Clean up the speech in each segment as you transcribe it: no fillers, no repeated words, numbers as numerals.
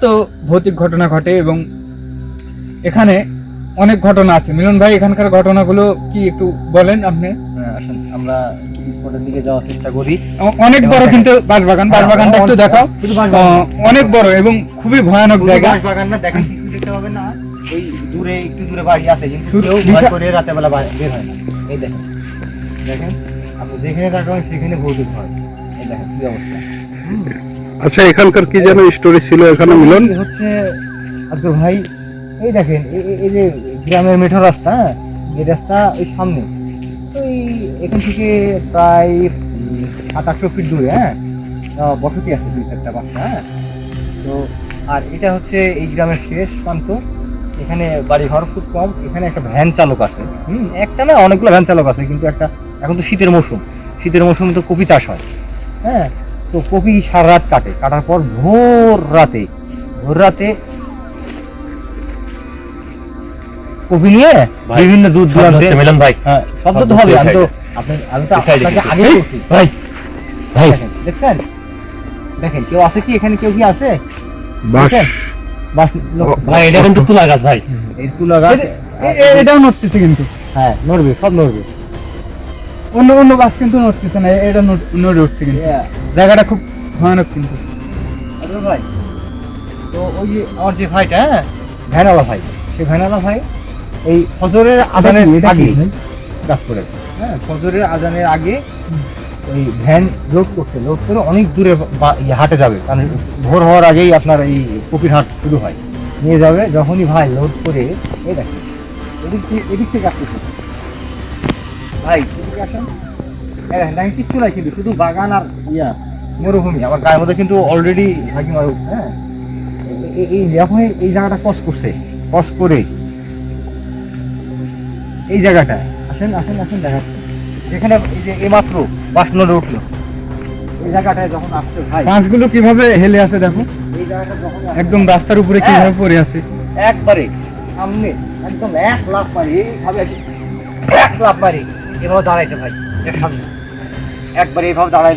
তো ভৌতিক ঘটনা ঘটে এবং এখানে অনেক ঘটনা আছে। মিলন ভাই, এখানকার ঘটনাগুলো কি একটু বলেন আপনি? আসুন আমরা স্পটের দিকে যাওয়ার চেষ্টা করি। অনেক বড় কিন্তু বাঁশবাগানটা একটু দেখাও। অনেক বড় এবং খুবই ভয়ানক জায়গা। বাঁশবাগান না, দেখেন কিছু দেখতে পাবেন না, ওই দূরে একটু দূরে বাড়ি আছে, কিন্তু কেউ ভয় করে রাতে বেলা বের হয় না। এই দেখেন, দেখেন আপনি যেখানে তাকাবেন সেখানে ভৌতিক হয়। এই দেখেন কি অবস্থা। আচ্ছা, এখানকার কি যেন স্টোরি ছিল এখানে মিলন? হচ্ছে আব্দুল ভাই, এই দেখেন এই যে গ্রামের মেঠো রাস্তা, এই রাস্তা ওই সামনে, ওই এখান থেকে প্রায় 700-800 ফিট দূরে, বসতি আছে 2-4টা বাচ্চা। তো আর এটা হচ্ছে এই গ্রামের শেষ প্রান্ত। এখানে বাড়ি ঘর খুব কম। এখানে একটা ভ্যান চালক আছে, একটা না অনেকগুলো ভ্যান চালক আছে, কিন্তু একটা, এখন তো শীতের মৌসুম তো কপি চাষ হয়। তো কপি সারা রাত কাটার পর ভোর রাতে কপি নিয়ে বিভিন্ন দূর দূরান্তে। মিলন ভাই, শব্দ তো হবে। আমি তো আপনাকে আগে বলছি ভাই। দেখছেন, দেখেন কেউ আছে কি এখানে? কেউ কি আছে? ভাই এটা কিন্তু তুলা গাছ ভাই, এই তুলা গাছ এটাও নড়তেছে কিন্তু। হ্যাঁ নড়বে, সব নড়বে। অন্য বাস কিন্তু নড়তেছে না, এটা নড়ে উঠছে কিন্তু। জায়গাটা খুব ভয়ানক কিন্তু। ভাই তো ওই যে আমার যে ভাইটা, ভ্যানওয়ালা ভাই, সেই ভ্যানওয়ালা ভাই এই ফজরের আজানের আগে কাজ করে। ফজরের আজানের আগে ওই ভ্যান লোড করে অনেক দূরে হাটে যাবে, কারণ ভোর হওয়ার আগেই আপনার এই কপির হাট শুরু হয়। নিয়ে যাবে, যখনই ভাই লোড করে, এই দেখেন এদিক থেকে আসতেছে ভাই, এদিকে আসেন। দেখেন কিচ্ছু নাই কিন্তু, শুধু বাগান আর মরুভূমি। আমার গায়ের মধ্যে কিন্তু অলরেডি ভাগি মারু। এই জায়গাটা কস করে এই জায়গাটা আসেন দেখাচ্ছি। যেখানে এই যে এইমাত্র বাস নড়ে উঠলো, এই জায়গাটায় যখন আসছে ভাই, বাঁশগুলো কিভাবে হেলে আছে দেখো। এই জায়গাটা যখন একদম রাস্তার উপরে কিভাবে পড়ে আছে। একবারে সামনে একদম 1 লাফ মারি, এইভাবে 1 লাফ মারি এভাবে দাঁড়াইছে ভাই এর সামনে। একবারে এইভাবে দাঁড়ায়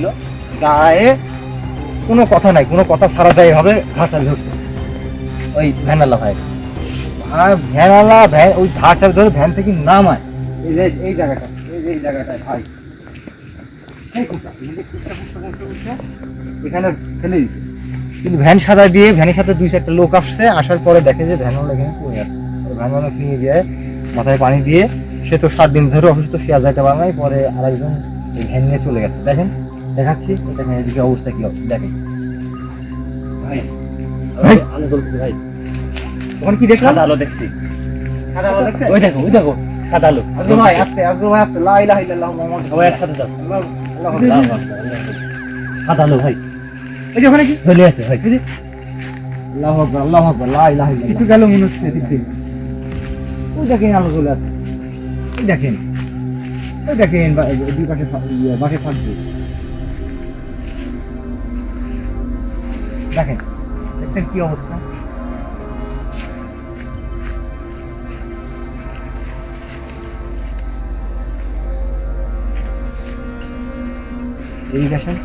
কোনো কথা নাই, কোনো কথা ছাড়া যায় এভাবে ঘাট চাবি ধরছে ওই ভ্যানওয়ালা ভাই। আর ভ্যানওয়ালা ওই ঘাট চাবি ধরে ভ্যান থেকে নামায় এই জায়গাটায় ভাই, এখানে ফেলে দিচ্ছে। কিন্তু ভ্যান সাদা দিয়ে, ভ্যানের সাথে 2-4টা লোক আসছে, আসার পরে দেখে যে ভ্যানওয়ালা এখানে পড়ে আছে। ভ্যানওয়ালা নিয়ে যায়, মাথায় পানি দিয়ে, সে তো 7 দিন ধরে অসুস্থ, সে আর যাইতে পারে নাই। পরে আরেকজন এই ভ্যান নিয়ে চলে গেছে। দেখেন, দেখাচ্ছি দেখেন এদিকে অবস্থা কি দেখেন ভাই। আলো জ্বলছে ভাই, ওখানে কি দেখলাম? সাদা আলো দেখছি। সাদা আলো দেখছেন? ওই দেখো সাদা আলো। ভাই আস্তে লা ইলাহা ইল্লাল্লাহু মুহাম্মাদুর রাসূলুল্লাহ। একসাথে যাও। সাদা আলো ভাই, এই যে ওখানে কি ঝুলে আছে ভাই, এই যে আল্লাহু আকবার লা ইলাহা ইল্লাল্লাহ। কিছু গেল মনে হচ্ছে এদিক থেকে। ওই দেখেন আলো জ্বলে আছে, ওই দেখেন দুই পাশে বাসে থাকবে। দেখেন কি অবস্থা। এই দেখেন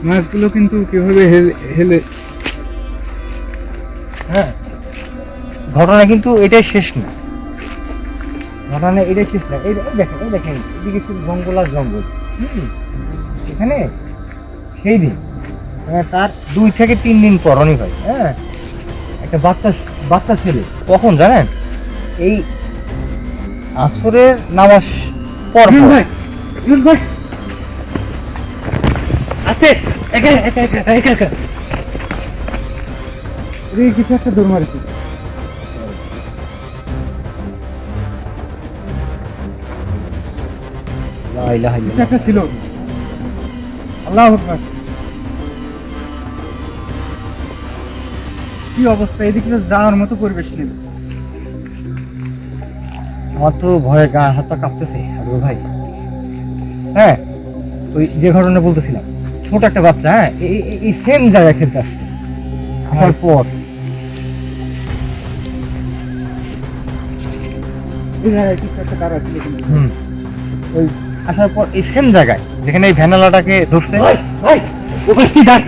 মাছগুলো কিন্তু কিভাবে হেলে। ঘটনা কিন্তু এটাই শেষ না, এই দেখেন এদিকে শুধু জঙ্গল আর জঙ্গল। এখানে সেই দিন তার 2 থেকে 3 দিন পর অনেক হয়, একটা বাচ্চা ছেলে, কখন জানেন? এই আসরের নামাজ পর আস্তে একা কিছু একটা দৌড় মারেছে। কিছু একটা ছিল। আল্লাহু আকবার, কি অবস্থা! এদিকে তো যাওয়ার মতো পরিবেশ নেই। আমার তো ভয়ে গা হাত পা কাঁপতেছে আজকে ভাই। ওই যে ঘটনা বলতেছিলাম, ছোট একটা বাচ্চা, এই সেম জায়গায় খেলতে আসছে, আসার পর এই জায়গায় কিছু একটা তারা ছিল। ওই আসার পর এই সেম জায়গায় যেখানে এই ভ্যানালাটাকে ধরছে। ভাই ও পাশে ডাক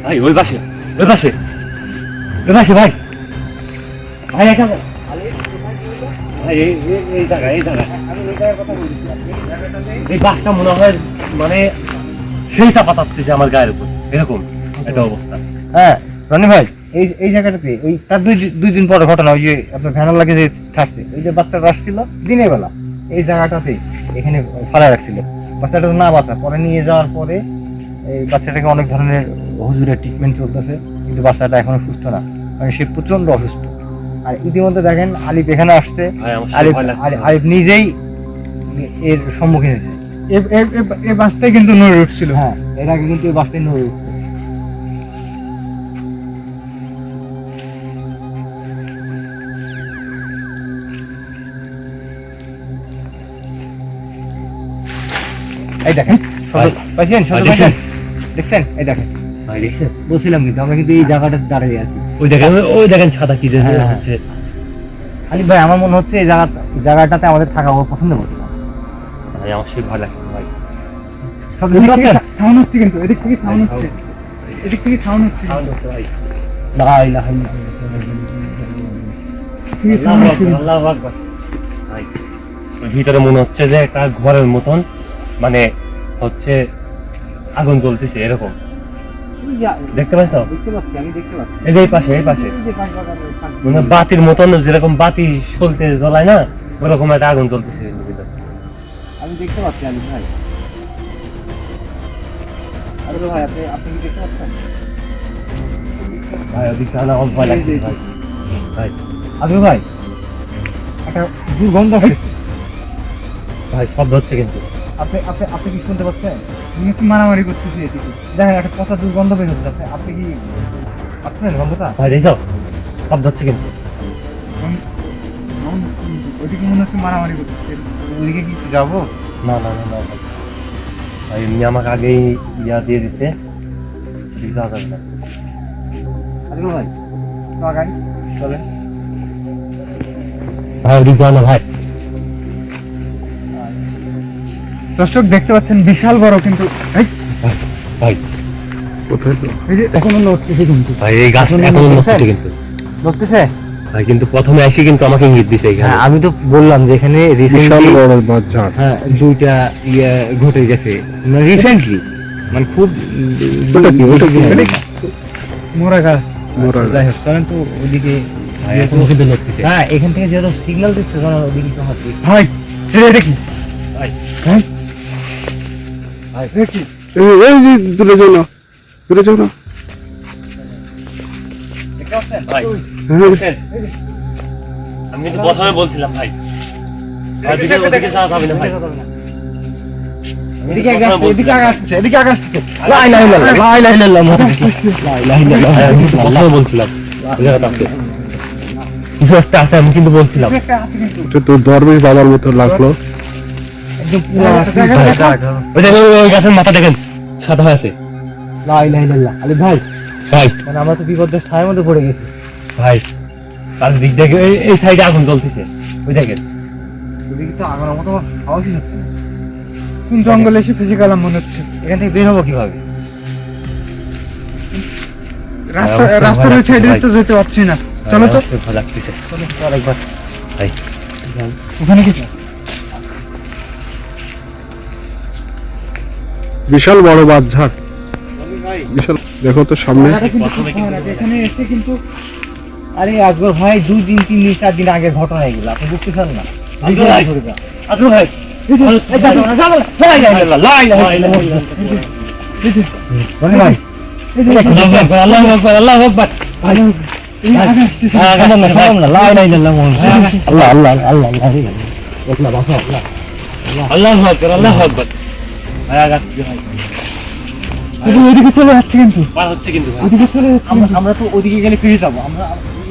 ভাই ওই পাশে ওই পাশে ওই পাশে ভাই ভাই একা ভাই এই জায়গা এই বাসটা মনে হয় মানে সেই চাপা তাপতেছে আমার গায়ের উপর, এরকম একটা অবস্থা। হ্যাঁ রনি ভাই, এই জায়গাটাতে ওই তার দুই দিন পরে ঘটনা, ওই যে আপনার ভ্যানালাকে যে থাকছে, ওই যে বাচ্চাটা আসছিল দিনের বেলা এই জায়গাটাতে এখানে ফালা রাখছিল, বাচ্চাটা তো না বাঁচা, পরে নিয়ে যাওয়ার পরে এই বাচ্চাটাকে অনেক ধরনের হুজুরের ট্রিটমেন্ট চলতেছে, কিন্তু বাচ্চাটা এখনো সুস্থ না, মানে সে প্রচন্ড অসুস্থ। আর ইতিমধ্যে দেখেন আলিফ এখানে আসছে, ভাই আমার আলিফ ভয় লাগছে। আলিফ নিজেই এর সম্মুখীন হয়েছে। এই বাসটাই কিন্তু নড়ে উঠছিল। হ্যাঁ, এর আগে কিন্তু এই বাসটাই নড়ে উঠছে। এই দেখেন, ভাই, পাইছেন ভাই, পাইছেন, দেখছেন? এই দেখেন, ভাই দেখছেন বলছিলাম কিন্তু আমরা কিন্তু এই জায়গাটাতে দাঁড়িয়ে আছি। ওই দেখেন ছাতা কি যে হ্যাঁ, হচ্ছে। আলিফ ভাই, আমার মনে হচ্ছে এই জায়গাটাতে আমাদের থাকা আমার পছন্দ করছে না। ভাই আমার সেই ভয় লাগছে ভাই। সব এদিক বুঝতে থেকে পারছেন? সাউন্ড হচ্ছে, কিন্তু এদিক থেকে সাউন্ড হচ্ছে, এদিক থেকে সাউন্ড হচ্ছে, ভাই লা ইলাহা ইল্লাল্লাহ। থেকে sound হচ্ছে। আল্লাহু আকবার। ভাই ওই ভিতরে মনে হচ্ছে যে একটা ঘরের মতন, মানে হচ্ছে আগুন জ্বলতেছে এরকম, ওই যে দেখতে পাচ্ছ? দেখতে পাচ্ছি, আমি দেখতে পাচ্ছি। এই যে এই পাশে এই যে পাঁচ বাগানের থাকবে। মানে বাতির মতন, যেরকম বাতি সলতে জ্বলায় না, ওরকম একটা আগুন জ্বলতেছে এর ভিতরে। আমি দেখতে পাচ্ছি আলিফ ভাই। আরে ভাই, আপনি কি দেখতে পাচ্ছেন? ভাই ওদিকে আমার ভয় লাগছে ভাই। ভাই আলিফ ভাই, একটা দুর্গন্ধ হয়েছে। ভাই শব্দ হচ্ছে কিন্তু। আপনি কি শুনতে পাচ্ছেন? মনে হচ্ছে মারামারি করতেছে এদিকে। দেখেন, একটা পচা দুর্গন্ধ বের হচ্ছে। আপনি কি পাচ্ছেন গন্ধটা? ভাই দেখো শব্দ হচ্ছে কিন্তু। ওইদিকে মনে হচ্ছে মারামারি করতেছে। ওইদিকে কি যাবো? না না না না ভাই, ভাই এমনি আমাকে আগেই ইয়া দিয়ে দিছে, ওদিকে যাওয়া যাবে না। আলিফ ভাই, একটু আগাই চলেন। ভাই ওদিকে যাও না ভাই। দর্শক দেখতে পাচ্ছেন বিশাল বড়, কিন্তু এই, ভাই কোথায় তো? এই যে এখনো নড়তেছে কিন্তু। ভাই এই গাছ এখনো এখনো নড়তেছে? নড়তেছে কিন্তু। নড়তেছে? ভাই কিন্তু প্রথমে এসে কিন্তু আমাকে ইঙ্গিত দিছে এখানে। হ্যাঁ, আমি তো বললাম যে এখানে বিশাল রিসেন্টলি বড় বাজার। হ্যাঁ দুইটা ইয়ে ঘটে গেছে, রিসেন্টলি, মানে খুব ওটা কি? ওটা কি? মোরা গাছ। মোরা গাছ। যাই হোক, চলেন তো ওইদিকে। ভাই এখনো কিন্তু নড়তেছে। হ্যাঁ, এখান থেকে যেহেতু সিগন্যাল দিচ্ছে, চলেন ওদিকে তো হচ্ছে। ভাই এটা কি? ভাই ভাই ভাই এটা কি? এই যে দূরে যাও না, দূরে যাও না। দেখতে পাচ্ছেন? ভাই হ্যাঁ, দেখছেন? আমি কিন্তু প্রথমে বলছিলাম ভাই, ভাই ওদিকে যাওয়া যাবে না ভাই। এদিকে আগে আসছে, এদিকে আগে আসছে, এদিকে আগে আসছে। লা ইলাহা ইল্লাল্লাহ, লা ইলাহা ইল্লাল্লাহ, লা ইলাহা ইল্লাল্লাহ। ভাই, আমি কিন্তু প্রথমে বলছিলাম ওই জায়গাটা আছে, কিছু একটা আছে, আমি কিন্তু বলছিলাম। কিছু একটা আছে কিন্তু। এটা তো দরবেশ বাবার মতো লাগলো। একদম পুরো ওই দেখেন ওই গাছের মাথা দেখেন সাদা হয়ে আছে। লা ইলাহা ইল্লাল্লাহ। আলিফ ভাই, ভাই মানে আমরা তো বিপদের ছায়ার মধ্যে পড়ে গেছি। ভাই তার দিক থেকে এই সাইডে আগুন জ্বলতেছে, ওই দেখেন। ওদিকে তো আগানোর মতো সাহসই হচ্ছে না। কোন জঙ্গলে এসে ফেসে গেলাম মনে হচ্ছে। এখান থেকে বের হবো কিভাবে? রাস্তার ওই সাইডে তো যেতে পারছি না। চলো তো, আমার ভয় লাগতেছে। চলো চল একবার। ভাই ওখানে কিছু বিশাল বড় বাজার, বিশাল। দেখো তো সামনে। প্রথমে কিন্তু এখানে এসে কিন্তু আরে আকবর ভাই, 2 দিন 3 দিন 4 দিন আগের ঘটনা এগুলো, আপনি বুঝতেছেন না? আকবর ভাই, আসুন ভাই। এই যাবো না, যাবো না। লা ইলাহা ইল্লাল্লাহ, লা ইলাহা ইল্লাল্লাহ। রনি ভাই, আল্লাহু আকবার, আল্লাহু আকবার, আল্লাহু আকবার। এই আগে আসতেছে। সালাম না, সালাম না, লা ইলাহা ইল্লাল্লাহ মুহাম্মদ। আল্লাহ আল্লাহ আল্লাহ আল্লাহ আল্লাহ বাসা আল্লাহ। আল্লাহু আকবার, আল্লাহু আকবার। ভাই আগাচ্ছি ভাই, কিন্তু ওইদিকে চলে যাচ্ছে কিন্তু, পার হচ্ছে কিন্তু ভাই। ওইদিকে চলে যাচ্ছে কিন্তু। আমরা তো ওদিকে গেলে ফিরে যাবো, আমরা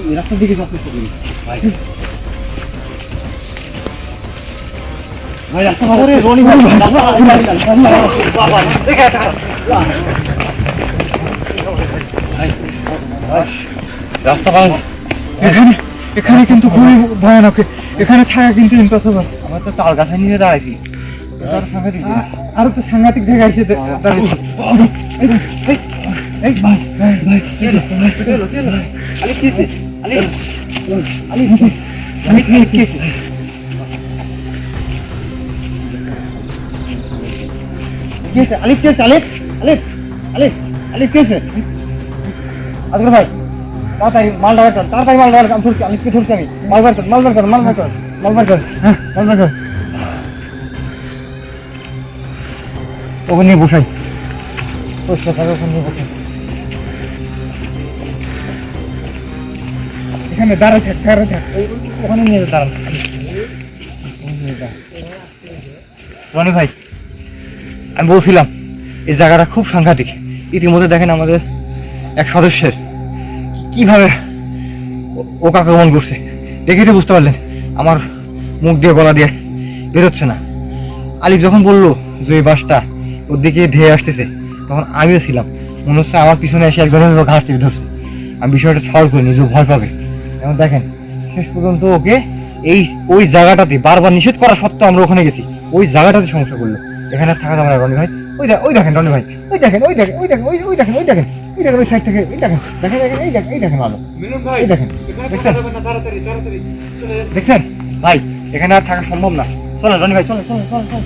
এই রাস্তার দিকে যাচ্ছি তো। ভাই ভাই রাস্তা করে রনি ভাই, রাস্তা বাবা দেখে এটা রাস্তা পার। এখানে এখানে কিন্তু খুবই ভয়ানক, এখানে থাকা কিন্তু ইম্পসিবল। আমরা তো তাল গাছে নিয়ে দাঁড়াইছি। আরো তো সাংঘাতিক জায়গা এসে দাঁড়িয়েছে। এই ভাই ভাই কি হলো আলি কি হয়েছে আলি আলি আলি কি হয়েছে কিসে আলিফ কে আলিফ আলিফ আলিফ আলিফ কিসে আজকে ভাই তাড়াতাড়ি মাল ঢাকা কর তাড়াতাড়ি মাল ঢাকা আমি ধরছি আলিফকে ধরছি আমি মাল বার কর মাল বার কর মাল বার কর মাল বার কর হ্যাঁ মাল বার কর ওখানে নিয়ে বসাই পয়সা টাকা ওখানে নিয়ে বসাই এখানে দাঁড়ায় থাক দাঁড়ায় থাক। ওখানে নিয়ে দাঁড়ান রনি ভাই আমি বলছিলাম এই জায়গাটা খুব সাংঘাতিক। ইতিমধ্যে দেখেন আমাদের এক সদস্যের কিভাবে ও আক্রমণ করছে, দেখেই তো বুঝতে পারলেন আমার মুখ দিয়ে গলা দিয়ে বেরোচ্ছে না। আলিফ যখন বললো যে এই বাসটা ওর দিকে ধেয়ে আসতেছে তখন আমিও ছিলাম, মনে হচ্ছে আমার পিছনে এসে একজনের ঘাস চেপে ধরছে। আমি বিষয়টা ঠাউর করি নিজে ভয় পাবে। এখন দেখেন শেষ পর্যন্ত ওকে ওই জায়গাটাতে বারবার নিষেধ করা সত্ত্বেও আমরা ওখানে গেছি, ওই জায়গাটাতে সমস্যা করলো। এখানে আর থাকা যাবে না রনি ভাই। ওই দেখেন রনি ভাই, ওই দেখেন ওই দেখেন ওই দেখেন ওই দেখেন ওই দেখেন ওই দেখেন ওই সাইড থেকে ওই দেখেন দেখেন দেখেন এই দেখেন ভালো মিলন ভাই এই দেখেন এখানে দেখছেন? থাকা যাবে না, তাড়াতাড়ি তাড়াতাড়ি চলে যান। দেখছেন ভাই এখানে আর থাকা সম্ভব না। চলেন রনি ভাই চলেন চলেন চলেন চলেন